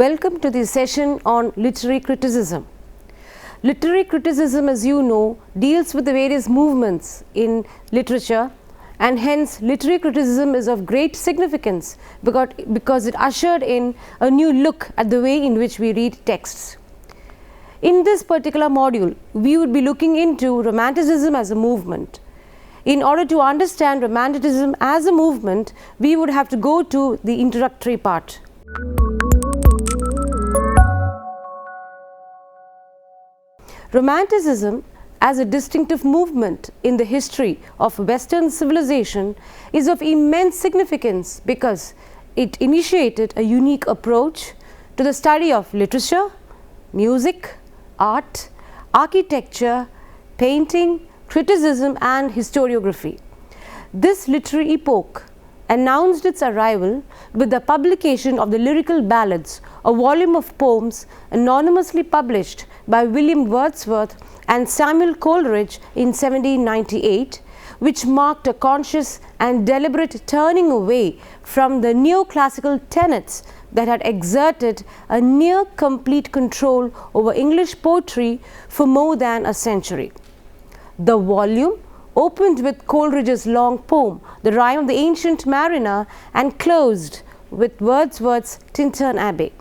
Welcome to the session on literary criticism. Literary criticism, as you know, deals with the various movements in literature, and hence literary criticism is of great significance because it ushered in a new look at the way in which we read texts. In this particular module, we would be looking into Romanticism as a movement. In order to understand Romanticism as a movement, we would have to go to the introductory part. Romanticism as a distinctive movement in the history of Western civilization is of immense significance because it initiated a unique approach to the study of literature, music, art, architecture, painting, criticism and historiography. This literary epoch announced its arrival with the publication of the Lyrical Ballads, a volume of poems anonymously published by William Wordsworth and Samuel Coleridge in 1798, which marked a conscious and deliberate turning away from the neoclassical tenets that had exerted a near complete control over English poetry for more than a century. The volume opened with Coleridge's long poem, The Rime of the Ancient Mariner, and closed with Wordsworth's Tintern Abbey.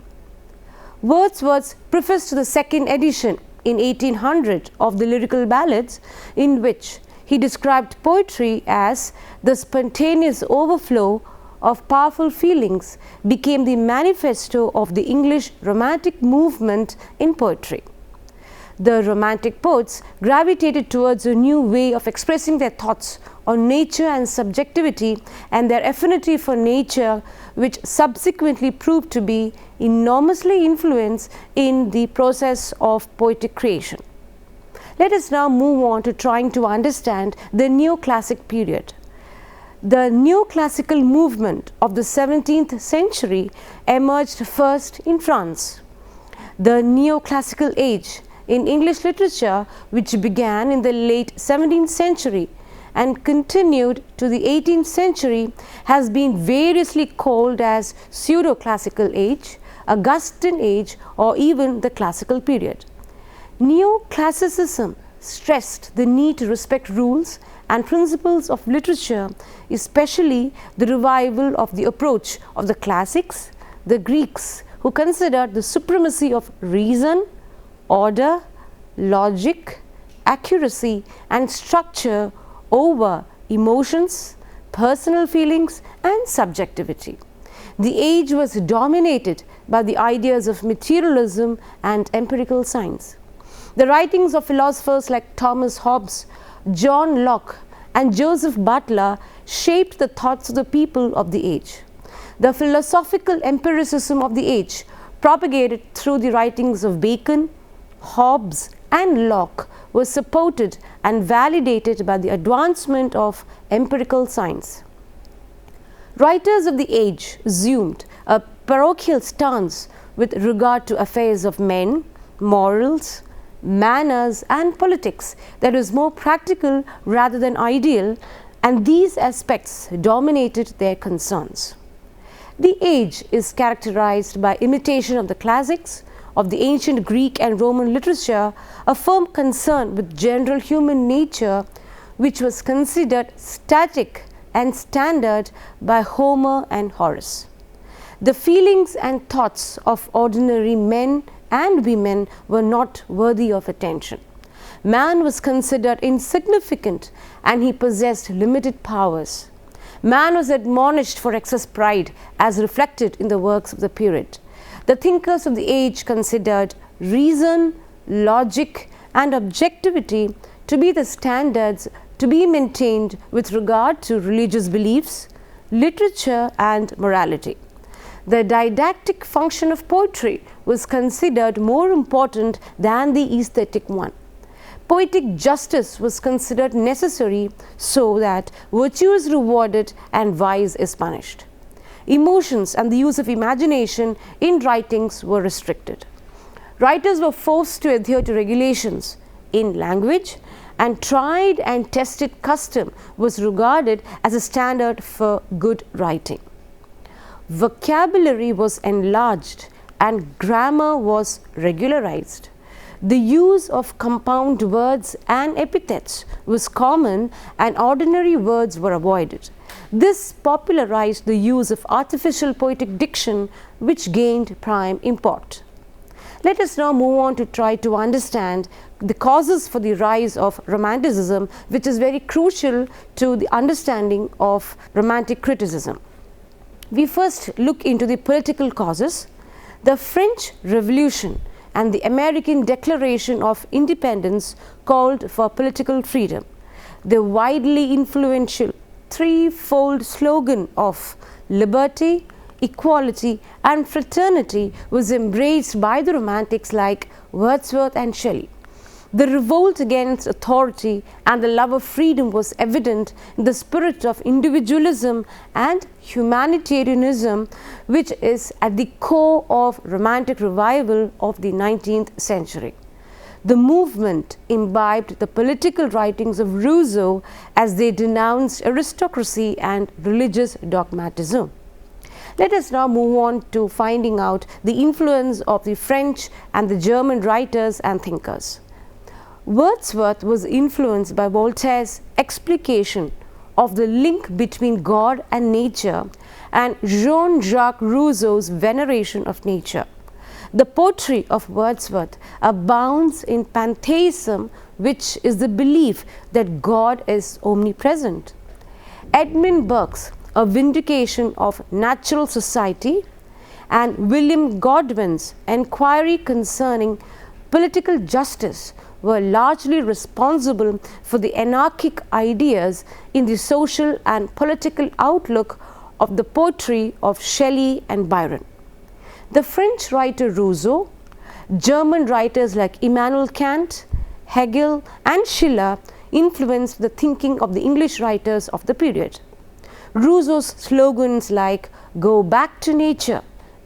Wordsworth's preface to the second edition in 1800 of the Lyrical Ballads, in which he described poetry as the spontaneous overflow of powerful feelings, became the manifesto of the English Romantic movement in poetry. The Romantic poets gravitated towards a new way of expressing their thoughts on nature and subjectivity, and their affinity for nature, which subsequently proved to be enormously influenced in the process of poetic creation. Let us now move on to trying to understand the neoclassic period. The neoclassical movement of the 17th century emerged first in France. The neoclassical age in English literature, which began in the late 17th century and continued to the 18th century, has been variously called as pseudo-classical age, Augustan age, or even the classical period. Neoclassicism stressed the need to respect rules and principles of literature, especially the revival of the approach of the classics, the Greeks, who considered the supremacy of reason, order, logic, accuracy and structure over emotions, personal feelings and subjectivity. The age was dominated by the ideas of materialism and empirical science. The writings of philosophers like Thomas Hobbes, John Locke and Joseph Butler shaped the thoughts of the people of the age. The philosophical empiricism of the age, propagated through the writings of Bacon, Hobbes and Locke, was supported and validated by the advancement of empirical science. Writers of the age assumed a parochial stance with regard to affairs of men, morals, manners and politics that was more practical rather than ideal, and these aspects dominated their concerns. The age is characterized by imitation of the classics, of the ancient Greek and Roman literature, a firm concern with general human nature, which was considered static and standard by Homer and Horace. The feelings and thoughts of ordinary men and women were not worthy of attention. Man was considered insignificant and he possessed limited powers. Man was admonished for excess pride, as reflected in the works of the period. The thinkers of the age considered reason, logic and objectivity to be the standards to be maintained with regard to religious beliefs, literature and morality. The didactic function of poetry was considered more important than the aesthetic one. Poetic justice was considered necessary so that virtue is rewarded and vice is punished. Emotions and the use of imagination in writings were restricted. Writers were forced to adhere to regulations in language, and tried and tested custom was regarded as a standard for good writing. Vocabulary was enlarged and grammar was regularized. The use of compound words and epithets was common and ordinary words were avoided. This popularized the use of artificial poetic diction, which gained prime import. Let us now move on to try to understand the causes for the rise of Romanticism, which is very crucial to the understanding of Romantic criticism. We first look into the political causes. The French Revolution and the American Declaration of Independence called for political freedom. The widely influential threefold slogan of liberty, equality and fraternity was embraced by the Romantics like Wordsworth and Shelley. The revolt against authority and the love of freedom was evident in the spirit of individualism and humanitarianism, which is at the core of Romantic revival of the 19th century. The movement imbibed the political writings of Rousseau as they denounced aristocracy and religious dogmatism. Let us now move on to finding out the influence of the French and the German writers and thinkers. Wordsworth was influenced by Voltaire's explication of the link between God and nature and Jean-Jacques Rousseau's veneration of nature. The poetry of Wordsworth abounds in pantheism, which is the belief that God is omnipresent. Edmund Burke's A Vindication of Natural Society and William Godwin's Enquiry Concerning Political Justice were largely responsible for the anarchic ideas in the social and political outlook of the poetry of Shelley and Byron. The French writer Rousseau, German writers like Immanuel Kant, Hegel and Schiller influenced the thinking of the English writers of the period. Rousseau's slogans like "Go back to nature"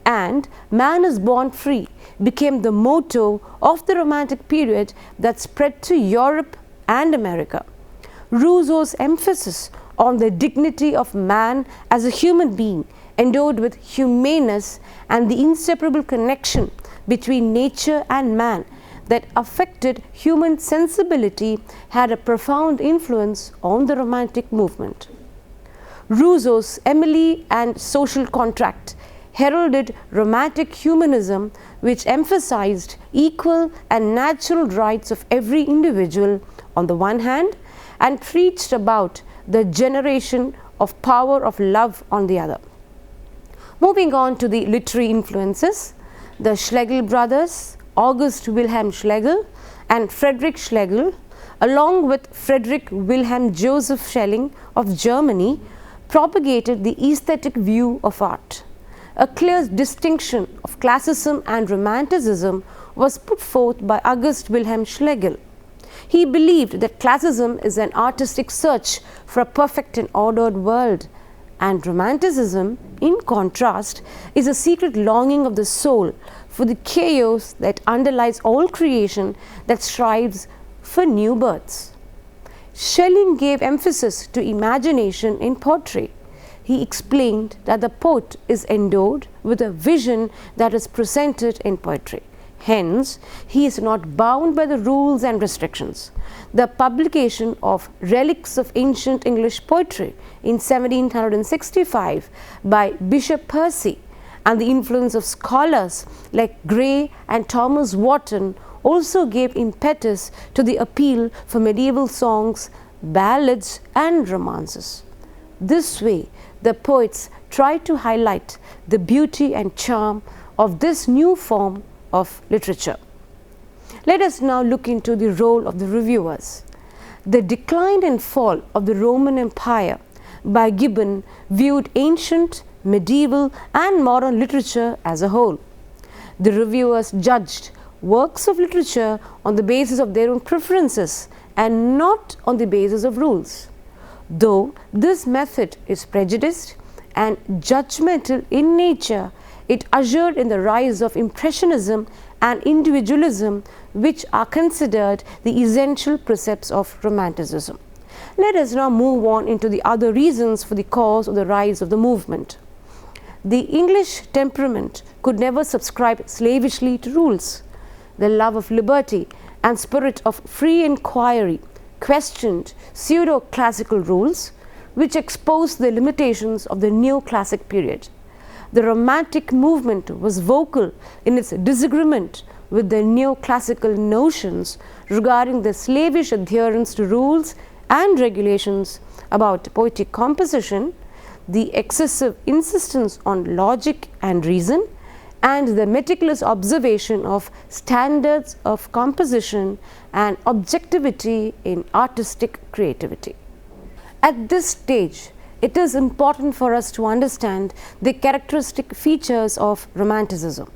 and "Man is born free" became the motto of the Romantic period that spread to Europe and America. Rousseau's emphasis on the dignity of man as a human being endowed with humaneness and the inseparable connection between nature and man that affected human sensibility had a profound influence on the Romantic movement. Rousseau's Emily and Social Contract heralded Romantic humanism, which emphasized equal and natural rights of every individual on the one hand and preached about the generation of power of love on the other. Moving on to the literary influences, the Schlegel brothers, August Wilhelm Schlegel and Friedrich Schlegel, along with Friedrich Wilhelm Joseph Schelling of Germany, propagated the aesthetic view of art. A clear distinction of classicism and romanticism was put forth by August Wilhelm Schlegel. He believed that classicism is an artistic search for a perfect and ordered world, and romanticism, in contrast, is a secret longing of the soul for the chaos that underlies all creation that strives for new births. Schelling gave emphasis to imagination in poetry. He explained that the poet is endowed with a vision that is presented in poetry. Hence, he is not bound by the rules and restrictions. The publication of Relics of Ancient English Poetry in 1765 by Bishop Percy and the influence of scholars like Gray and Thomas Warton also gave impetus to the appeal for medieval songs, ballads and romances. This way, the poets tried to highlight the beauty and charm of this new form of literature. Let us now look into the role of the reviewers. The Decline and Fall of the Roman Empire by Gibbon viewed ancient, medieval and modern literature as a whole. The reviewers judged works of literature on the basis of their own preferences and not on the basis of rules. Though this method is prejudiced and judgmental in nature, it ushered in the rise of Impressionism and Individualism, which are considered the essential precepts of Romanticism. Let us now move on into the other reasons for the cause of the rise of the movement. The English temperament could never subscribe slavishly to rules. The love of liberty and spirit of free inquiry questioned pseudo-classical rules, which exposed the limitations of the neoclassic period. The Romantic movement was vocal in its disagreement with the neoclassical notions regarding the slavish adherence to rules and regulations about poetic composition, the excessive insistence on logic and reason, and the meticulous observation of standards of composition and objectivity in artistic creativity. At this stage, it is important for us to understand the characteristic features of Romanticism.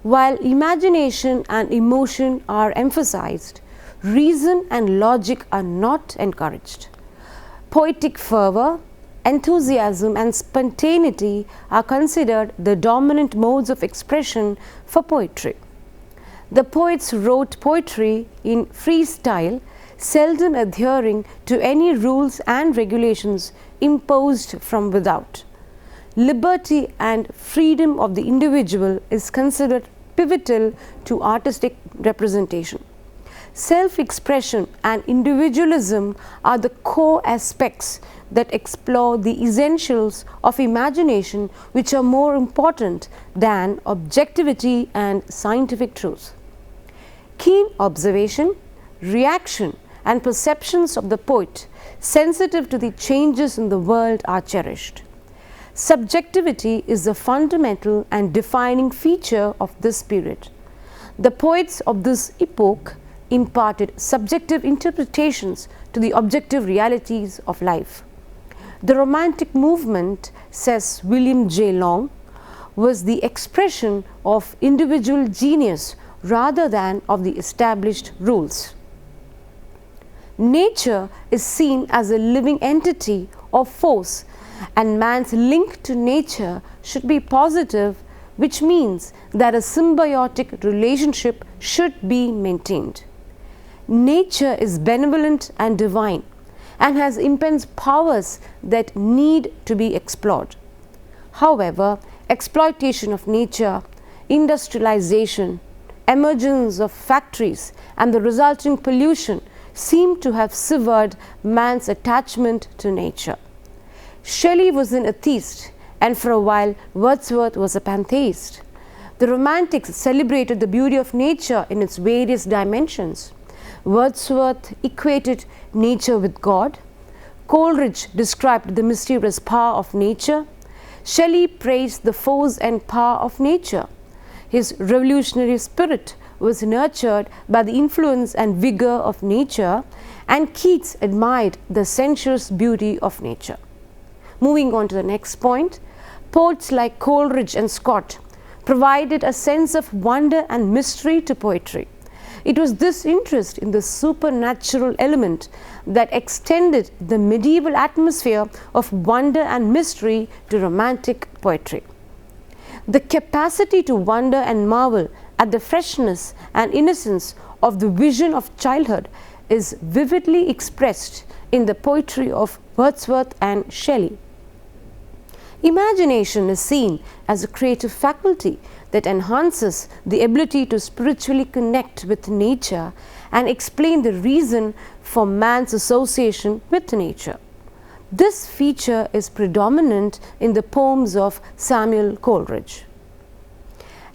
While imagination and emotion are emphasized, reason and logic are not encouraged. Poetic fervor, enthusiasm and spontaneity are considered the dominant modes of expression for poetry. The poets wrote poetry in free style, seldom adhering to any rules and regulations imposed from without. Liberty and freedom of the individual is considered pivotal to artistic representation. Self-expression and individualism are the core aspects that explore the essentials of imagination, which are more important than objectivity and scientific truth. Keen observation, reaction and perceptions of the poet, sensitive to the changes in the world, are cherished. Subjectivity is the fundamental and defining feature of this period. The poets of this epoch imparted subjective interpretations to the objective realities of life. The Romantic movement, says William J. Long, was the expression of individual genius rather than of the established rules. Nature is seen as a living entity or force, and man's link to nature should be positive, which means that a symbiotic relationship should be maintained. Nature is benevolent and divine and has immense powers that need to be explored. However, exploitation of nature, industrialization, emergence of factories and the resulting pollution seem to have severed man's attachment to nature. Shelley was an atheist, and for a while Wordsworth was a pantheist. The Romantics celebrated the beauty of nature in its various dimensions. Wordsworth equated nature with God. Coleridge described the mysterious power of nature. Shelley praised the force and power of nature. His revolutionary spirit was nurtured by the influence and vigor of nature, and Keats admired the sensuous beauty of nature. Moving on to the next point, poets like Coleridge and Scott provided a sense of wonder and mystery to poetry. It was this interest in the supernatural element that extended the medieval atmosphere of wonder and mystery to Romantic poetry. The capacity to wonder and marvel at the freshness and innocence of the vision of childhood is vividly expressed in the poetry of Wordsworth and Shelley. Imagination is seen as a creative faculty that enhances the ability to spiritually connect with nature and explain the reason for man's association with nature. This feature is predominant in the poems of Samuel Coleridge.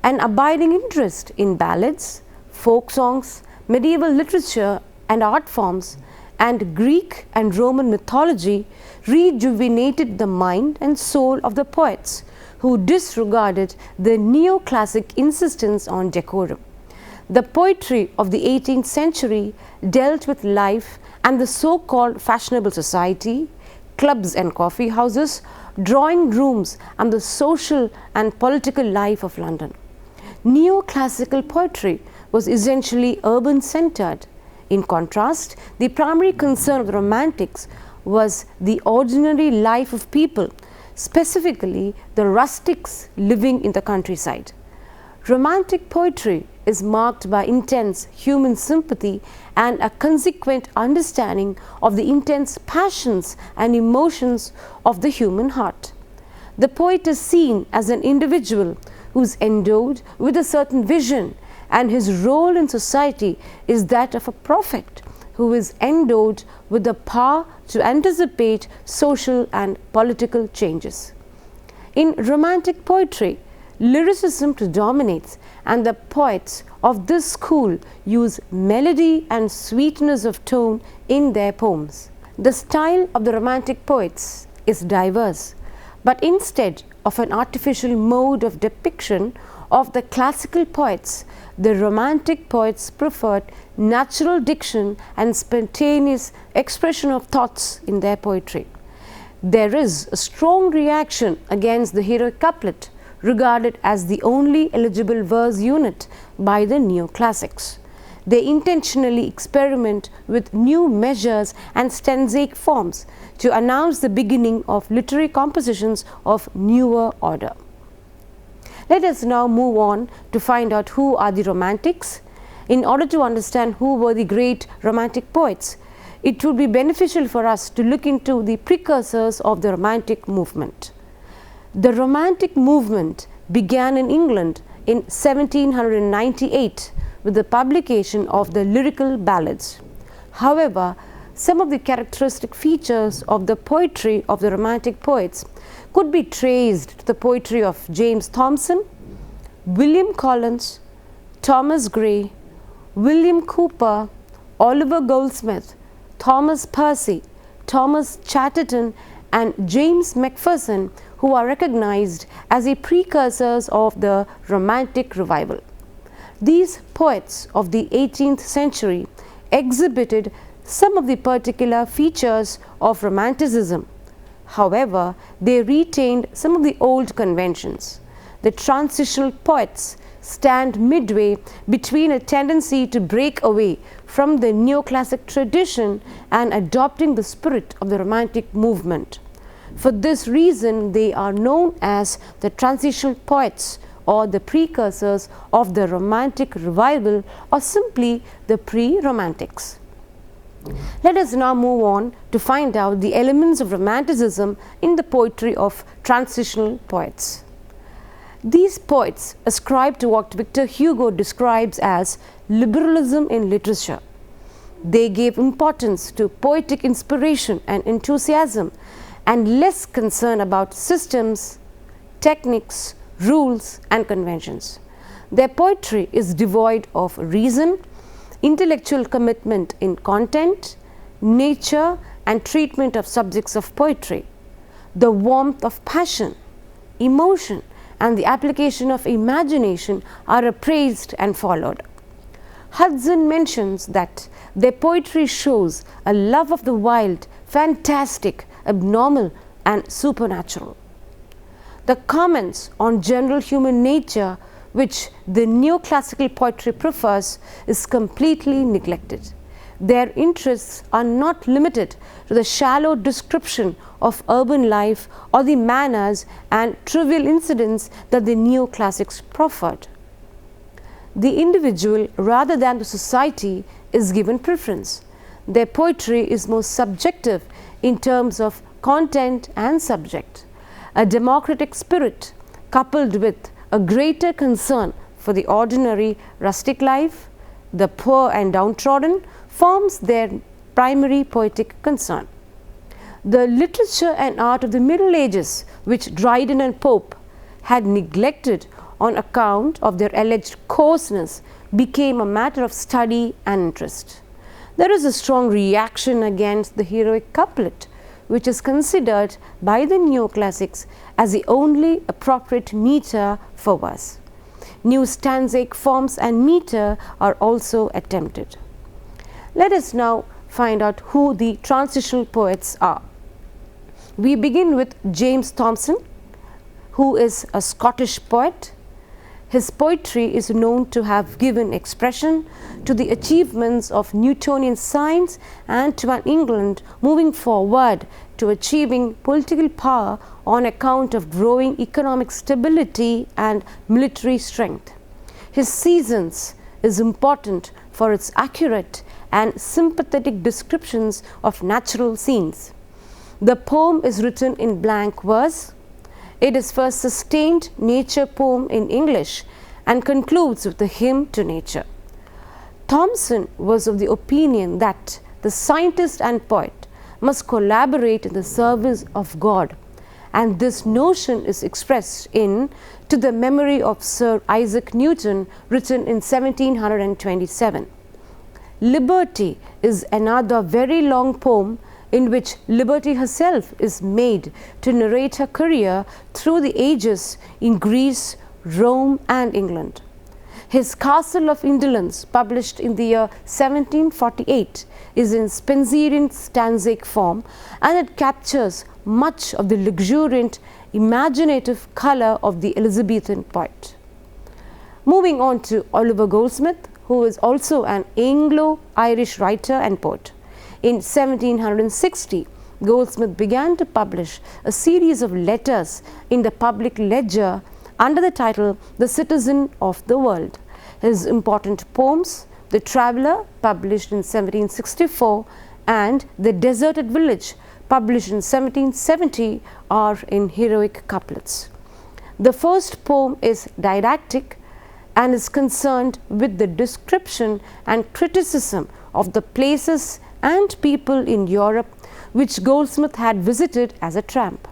An abiding interest in ballads, folk songs, medieval literature and art forms, and Greek and Roman mythology rejuvenated the mind and soul of the poets, who disregarded the neoclassic insistence on decorum. The poetry of the 18th century dealt with life and the so-called fashionable society, clubs and coffee houses, drawing rooms, and the social and political life of London. Neoclassical poetry was essentially urban-centered. In contrast, the primary concern of the Romantics was the ordinary life of people, specifically the rustics living in the countryside. Romantic poetry is marked by intense human sympathy and a consequent understanding of the intense passions and emotions of the human heart. The poet is seen as an individual who is endowed with a certain vision, and his role in society is that of a prophet who is endowed with the power to anticipate social and political changes. In Romantic poetry, lyricism predominates, and the poets of this school use melody and sweetness of tone in their poems. The style of the Romantic poets is diverse, but instead of an artificial mode of depiction of the classical poets, the Romantic poets preferred natural diction and spontaneous expression of thoughts in their poetry. There is a strong reaction against the heroic couplet, regarded as the only eligible verse unit by the neoclassics. They intentionally experiment with new measures and stanzaic forms to announce the beginning of literary compositions of newer order. Let us now move on to find out who are the Romantics. In order to understand who were the great Romantic poets, it would be beneficial for us to look into the precursors of the Romantic movement. The Romantic movement began in England in 1798 with the publication of the Lyrical Ballads. However, some of the characteristic features of the poetry of the Romantic poets could be traced to the poetry of James Thomson, William Collins, Thomas Gray, William Cowper, Oliver Goldsmith, Thomas Percy, Thomas Chatterton, and James Macpherson, who are recognized as the precursors of the Romantic revival. These poets of the 18th century exhibited some of the particular features of Romanticism. However, they retained some of the old conventions. The transitional poets stand midway between a tendency to break away from the neoclassic tradition and adopting the spirit of the Romantic movement. For this reason, they are known as the transitional poets, or the precursors of the Romantic revival, or simply the pre-Romantics. Let us now move on to find out the elements of Romanticism in the poetry of transitional poets. These poets ascribe to what Victor Hugo describes as liberalism in literature. They gave importance to poetic inspiration and enthusiasm, and less concern about systems, techniques, rules, and conventions. Their poetry is devoid of reason, intellectual commitment in content, nature, and treatment of subjects of poetry. The warmth of passion, emotion, and the application of imagination are appraised and followed. Hudson mentions that their poetry shows a love of the wild, fantastic, abnormal, and supernatural. The comments on general human nature, which the neoclassical poetry prefers, is completely neglected. Their interests are not limited to the shallow description of urban life or the manners and trivial incidents that the neoclassics proffered. The individual rather than the society is given preference. Their poetry is more subjective in terms of content and subject. A democratic spirit coupled with a greater concern for the ordinary rustic life, the poor and downtrodden, forms their primary poetic concern. The literature and art of the Middle Ages, which Dryden and Pope had neglected on account of their alleged coarseness, became a matter of study and interest. There is a strong reaction against the heroic couplet, which is considered by the neoclassics as the only appropriate meter for verse. New stanzaic forms and meter are also attempted. Let us now find out who the transitional poets are. We begin with James Thomson, who is a Scottish poet. His poetry is known to have given expression to the achievements of Newtonian science and to an England moving forward to achieving political power on account of growing economic stability and military strength. His Seasons is important for its accurate and sympathetic descriptions of natural scenes. The poem is written in blank verse. It is first sustained nature poem in English and concludes with a hymn to nature. Thomson was of the opinion that the scientist and poet must collaborate in the service of God, and this notion is expressed in To the Memory of Sir Isaac Newton, written in 1727. Liberty is another very long poem in which Liberty herself is made to narrate her career through the ages in Greece, Rome and England. His Castle of Indolence, published in the year 1748, is in Spenserian stanzaic form, and it captures much of the luxuriant, imaginative colour of the Elizabethan poet. Moving on to Oliver Goldsmith, who is also an Anglo-Irish writer and poet. In 1760, Goldsmith began to publish a series of letters in the Public Ledger under the title The Citizen of the World. His important poems, The Traveller, published in 1764, and The Deserted Village, published in 1770, are in heroic couplets. The first poem is didactic and is concerned with the description and criticism of the places and people in Europe which Goldsmith had visited as a tramp.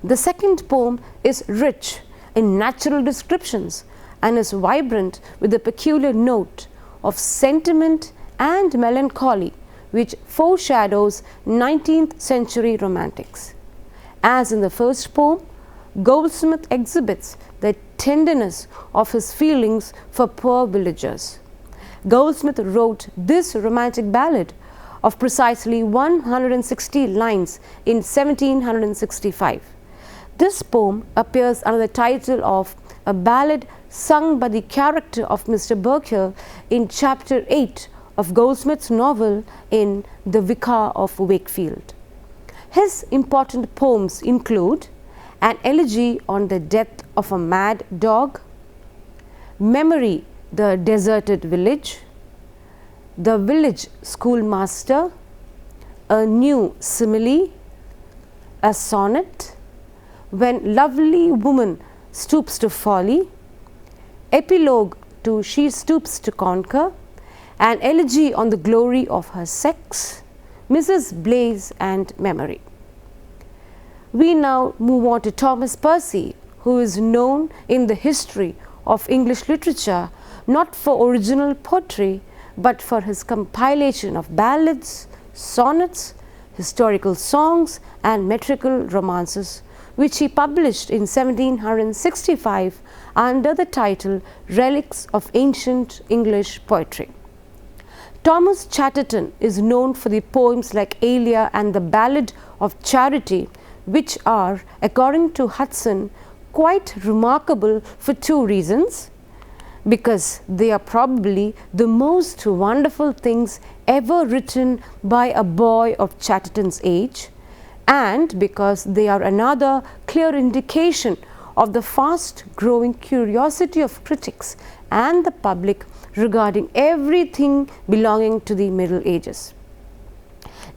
The second poem is rich in natural descriptions and is vibrant with a peculiar note of sentiment and melancholy which foreshadows 19th century romantics. As in the first poem, Goldsmith exhibits the tenderness of his feelings for poor villagers. Goldsmith wrote this romantic ballad of precisely 160 lines in 1765. This poem appears under the title of A Ballad Sung by the Character of Mr. Berkshire in chapter 8 of Goldsmith's novel in The Vicar of Wakefield. His important poems include An Elegy on the Death of a Mad Dog, Memory, the Deserted Village, The Village Schoolmaster, A New Simile, A Sonnet, When Lovely Woman Stoops to Folly, Epilogue to She Stoops to Conquer, An Elegy on the Glory of Her Sex, Mrs. Blaze and Memory. We now move on to Thomas Percy, who is known in the history of English literature not for original poetry but for his compilation of ballads, sonnets, historical songs and metrical romances, which he published in 1765 under the title Relics of Ancient English Poetry. Thomas Chatterton is known for the poems like Elia and the Ballad of Charity, which are, according to Hudson, quite remarkable for two reasons: because they are probably the most wonderful things ever written by a boy of Chatterton's age, and because they are another clear indication of the fast growing curiosity of critics and the public regarding everything belonging to the Middle Ages.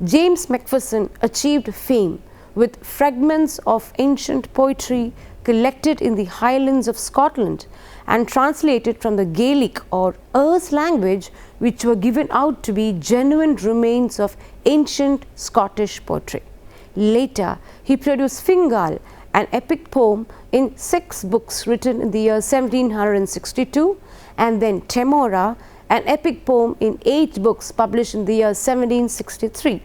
James Macpherson achieved fame with fragments of ancient poetry collected in the Highlands of Scotland and translated from the Gaelic or Erse language, which were given out to be genuine remains of ancient Scottish poetry. Later, he produced Fingal, an epic poem in 6 books written in the year 1762, and then Temora, an epic poem in 8 books published in the year 1763.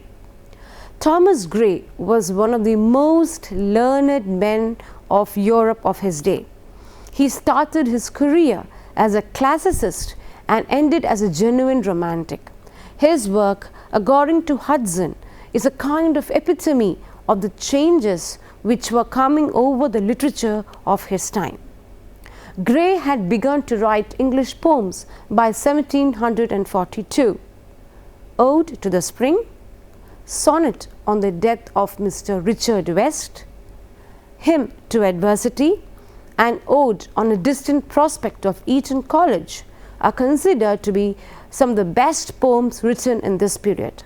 Thomas Gray was one of the most learned men of Europe of his day. He started his career as a classicist and ended as a genuine romantic. His work, according to Hudson, is a kind of epitome of the changes which were coming over the literature of his time. Gray had begun to write English poems by 1742. Ode to the Spring, Sonnet on the Death of Mr. Richard West, Hymn to Adversity, and Ode on a Distant Prospect of Eton College are considered to be some of the best poems written in this period.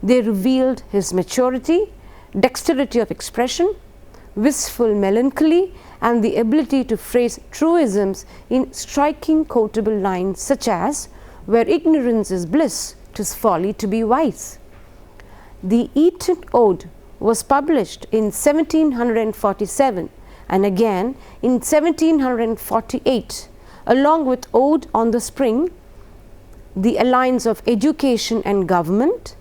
They revealed his maturity, dexterity of expression, wistful melancholy, and the ability to phrase truisms in striking quotable lines such as, "Where ignorance is bliss, 'tis folly to be wise." The Eton Ode was published in 1747 and again in 1748, along with Ode on the Spring, the Alliance of Education and Government,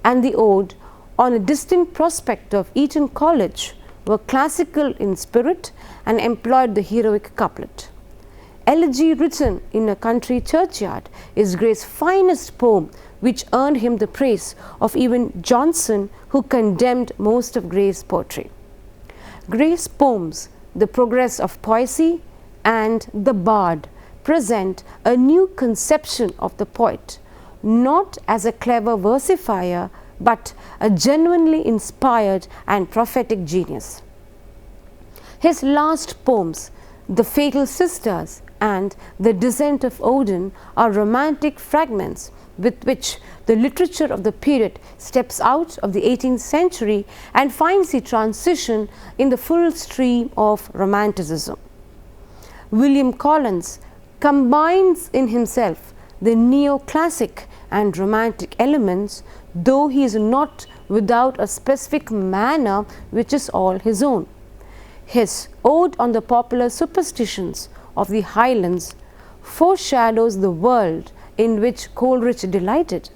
and the Ode on a Distant Prospect of Eton College, were classical in spirit and employed the heroic couplet. Elegy written in a country churchyard is Gray's finest poem, which earned him the praise of even Johnson, who condemned most of Gray's poetry. Gray's poems, The Progress of Poesy and The Bard, present a new conception of the poet, not as a clever versifier, but a genuinely inspired and prophetic genius. His last poems, The Fatal Sisters and The Descent of Odin, are romantic fragments with which the literature of the period steps out of the 18th century and finds the transition in the full stream of Romanticism. William Collins combines in himself the neoclassic and romantic elements, though he is not without a specific manner which is all his own. His Ode on the Popular Superstitions of the Highlands foreshadows the world in which Coleridge delighted.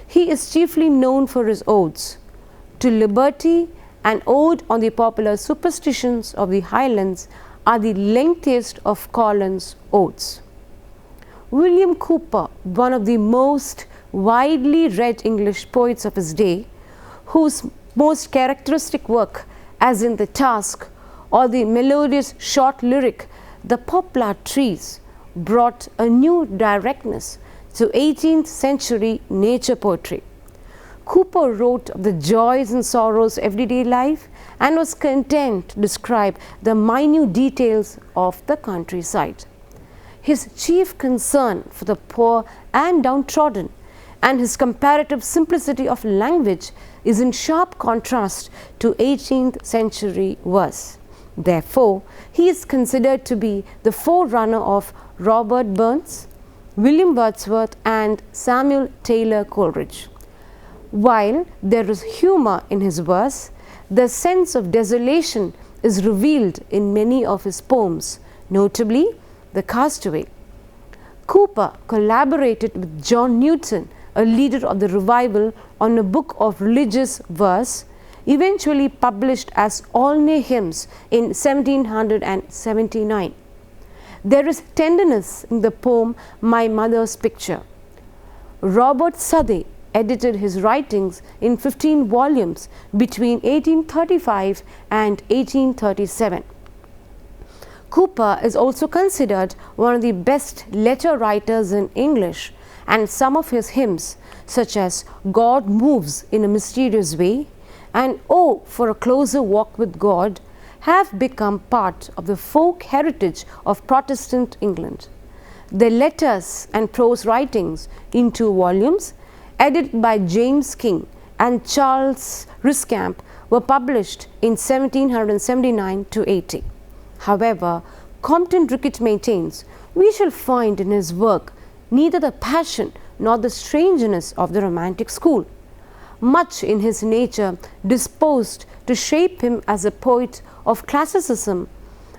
He is chiefly known for his odes to Liberty and Ode on the Popular Superstitions of the Highlands are the lengthiest of Collins' odes. William Cowper, one of the most widely read English poets of his day, whose most characteristic work, as in The Task or the melodious short lyric The Poplar Trees, brought a new directness to 18th century nature poetry. Cowper wrote of the joys and sorrows of everyday life and was content to describe the minute details of the countryside. His chief concern for the poor and downtrodden and his comparative simplicity of language is in sharp contrast to 18th century verse. Therefore, he is considered to be the forerunner of Robert Burns, William Wordsworth and Samuel Taylor Coleridge. While there is humor in his verse, the sense of desolation is revealed in many of his poems, notably The Castaway. Cowper collaborated with John Newton, a leader of the revival, on a book of religious verse, eventually published as Olney Hymns in 1779. There is tenderness in the poem My Mother's Picture. Robert Southey edited his writings in 15 volumes between 1835 and 1837. Cowper is also considered one of the best letter writers in English, and some of his hymns, such as God Moves in a Mysterious Way and Oh, for a Closer Walk with God, have become part of the folk heritage of Protestant England. The letters and prose writings in 2 volumes, edited by James King and Charles Riscamp, were published in 1779 to 80. However, Compton Rickett maintains we shall find in his work neither the passion nor the strangeness of the Romantic school, much in his nature disposed to shape him as a poet of classicism,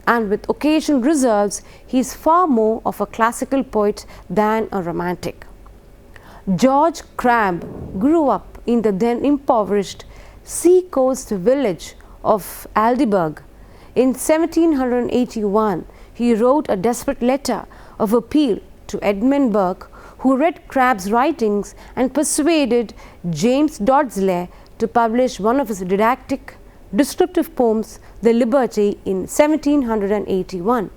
and with occasional reserves he is far more of a classical poet than a romantic. George Crabbe grew up in the then impoverished sea-coast village of Aldeburgh. In 1781, he wrote a desperate letter of appeal to Edmund Burke, who read Crabbe's writings and persuaded James Dodsley to publish one of his didactic, descriptive poems, The Liberty, in 1781.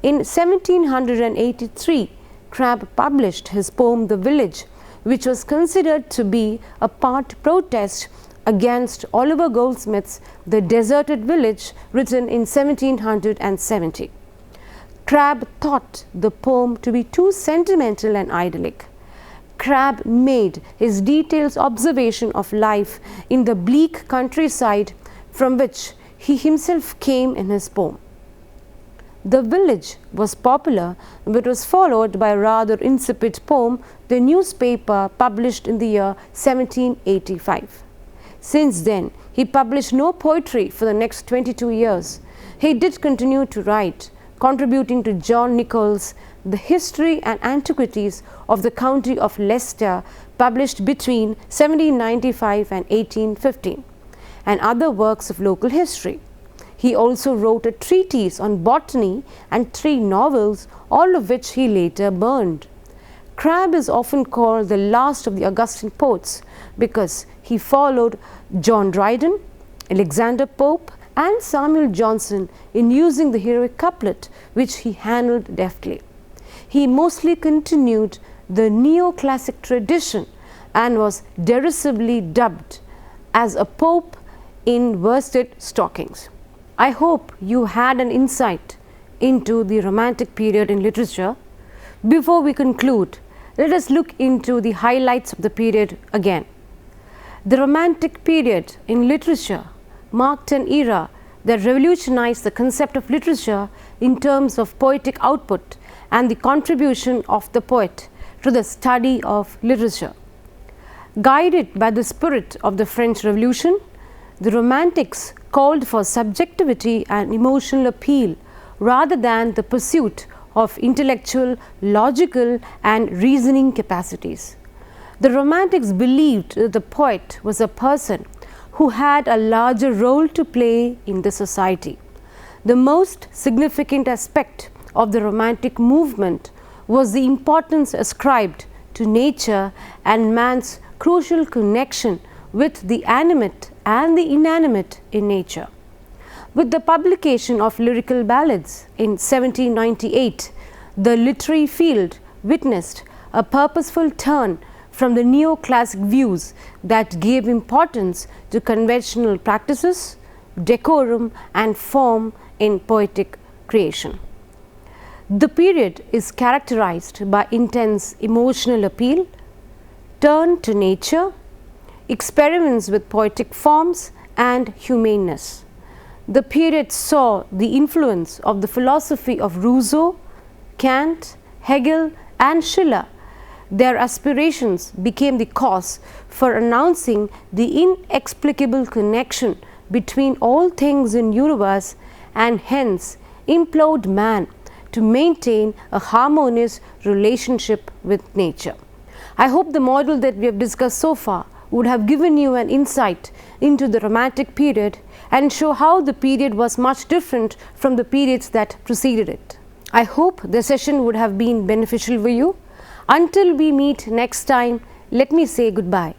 In 1783, Crabbe published his poem The Village, which was considered to be a part protest against Oliver Goldsmith's The Deserted Village, written in 1770. Crabbe thought the poem to be too sentimental and idyllic. Crabbe made his detailed observation of life in the bleak countryside, from which he himself came in his poem. The Village was popular, but was followed by a rather insipid poem, The Newspaper, published in the year 1785. Since then, he published no poetry for the next 22 years. He did continue to write, contributing to John Nichols' The History and Antiquities of the County of Leicester, published between 1795 and 1815, and other works of local history. He also wrote a treatise on botany and 3 novels, all of which he later burned. Crabbe is often called the last of the Augustan poets because he followed John Dryden, Alexander Pope, and Samuel Johnson in using the heroic couplet, which he handled deftly. He mostly continued the neoclassic tradition and was derisively dubbed as a pope in worsted stockings. I hope you had an insight into the Romantic period in literature. Before we conclude, let us look into the highlights of the period again. The Romantic period in literature marked an era that revolutionized the concept of literature in terms of poetic output and the contribution of the poet to the study of literature. Guided by the spirit of the French Revolution, the Romantics called for subjectivity and emotional appeal rather than the pursuit of intellectual, logical, and reasoning capacities. The Romantics believed that the poet was a person who had a larger role to play in the society. The most significant aspect of the Romantic movement was the importance ascribed to nature and man's crucial connection with the animate and the inanimate in nature. With the publication of lyrical ballads in 1798, the literary field witnessed a purposeful turn from the neoclassic views that gave importance to conventional practices, decorum, and form in poetic creation. The period is characterized by intense emotional appeal, turn to nature, experiments with poetic forms, and humaneness. The period saw the influence of the philosophy of Rousseau, Kant, Hegel, and Schiller. Their aspirations became the cause for announcing the inexplicable connection between all things in universe and hence implored man to maintain a harmonious relationship with nature. I hope the model that we have discussed so far would have given you an insight into the Romantic period and show how the period was much different from the periods that preceded it. I hope the session would have been beneficial for you. Until we meet next time, let me say goodbye.